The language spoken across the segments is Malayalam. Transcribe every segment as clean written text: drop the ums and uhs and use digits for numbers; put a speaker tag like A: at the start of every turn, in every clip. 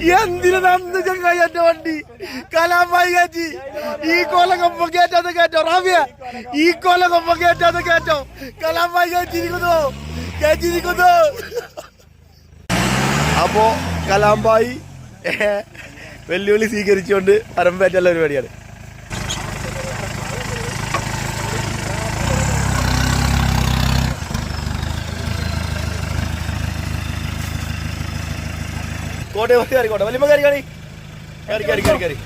A: എന്തിനു നന്ന് ചങ്ങായി എന്റെ വണ്ടി കലാമായി കയറ്റി ഈ കൊലകൊപ്പം കയറ്റാതെ കയറ്റോ റാബിയ ഈ കൊലകൊപ്പം കയറ്റാതെ കയറ്റോ കലാമായി കയറ്റിയിരിക്കുന്നു. അപ്പോ കലാമ്പായി വെല്ലുവിളി സ്വീകരിച്ചുകൊണ്ട് പരമ്പേറ്റുള്ള പരിപാടിയാണ്. കോട്ടെ വലിയ കയറി.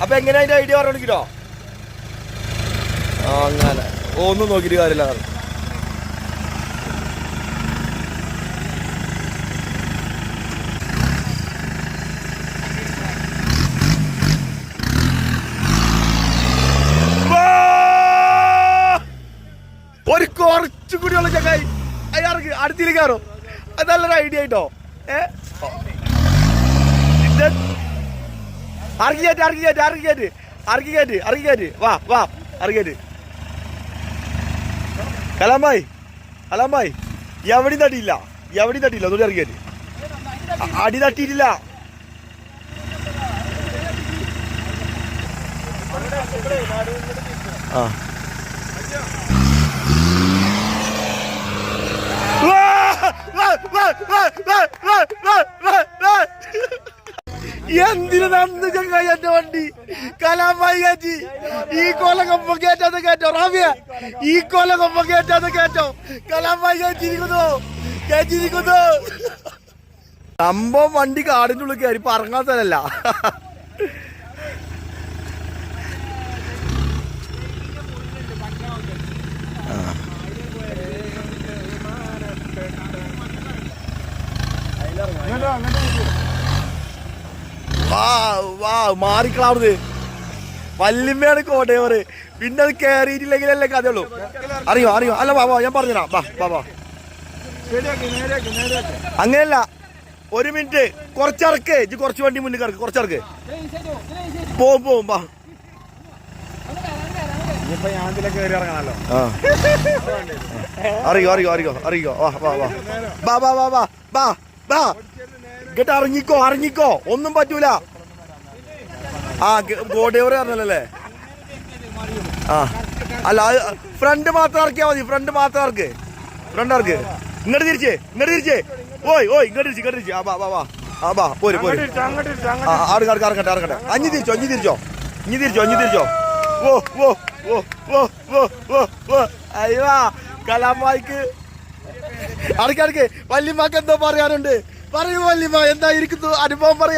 A: അപ്പൊ എങ്ങനെ അതിന്റെ ഐഡിയ പറഞ്ഞോ? അങ്ങനെ ഒന്നും നോക്കിട്ട് കാര്യമില്ല. ഒരു കുറച്ചു കൂടിയുള്ള ചക്കായി അയാൾക്ക് അടുത്തിൽ കയറും. അത് നല്ലൊരു ഐഡിയ ആയിട്ടോ. അറക്കിക്കേറ്റ് വാ അറക്കിക്കേറ്റ്. കലാമ്പായി എവിടെയും തട്ടിയില്ല ഒന്നുകൂടി ഇറക്കിക്കേറ്റ്. അടി തട്ടിയിട്ടില്ല. ആ എന്തിനു നന്ന് ചങ്ങായി എന്റെ വണ്ടി കലാമായി കയറ്റി ഈ കൊലകൊപ്പം കയറ്റാതെ കയറ്റോ റാബിയ ഈ കൊലകൊപ്പം കയറ്റാതെ കയറ്റോ കലാമായി കയറ്റിയിരിക്കുന്നു. സംഭവം വണ്ടി കാടിന്റെ ഉള്ളിൽ കയറി പറങ്ങാത്തതല്ല. മാറിക്കളാവുന്നത് വല്യമ്മയാണ് കോട്ടയവറ്. പിന്നെ അത് കയറിയിട്ടില്ലെങ്കിലല്ലേ കഥയുള്ളൂ. അറിയോ അല്ല ബാബാ ഞാൻ പറഞ്ഞുതരാം. ബാബാ അങ്ങനെയല്ല, ഒരു മിനിറ്റ് കുറച്ചിറക്ക്. കുറച്ച് വണ്ടി മുന്നിൽ കിടക്ക്, കുറച്ചിറക്ക്. പോവും ബാ. അറിയോ വാ കേട്ടോ. ഇറങ്ങിക്കോ ഒന്നും പറ്റൂല. ആ ഗോഡേവർ പറഞ്ഞല്ലേ? ആ അല്ല ഫ്രണ്ട് മാത്രം ഇറക്കിയാ മതി. ഫ്രണ്ട് ഇറക്ക്. ഇങ്ങോട്ട് തിരിച്ചേ ഓയ് ഇങ്ങോട്ട് തിരിച്ച്. ബാ പോര് ഇറക്കട്ടെ. അഞ്ഞി തിരിച്ചോ. അയ്യോ കലാമായിക്ക് അടക്ക്. വല്യമ്മക്ക് എന്തോ പറയാനുണ്ട്. പറയൂ വല്യമ്മ, എന്താ ഇരിക്കുന്നു അനുഭവം പറയോ?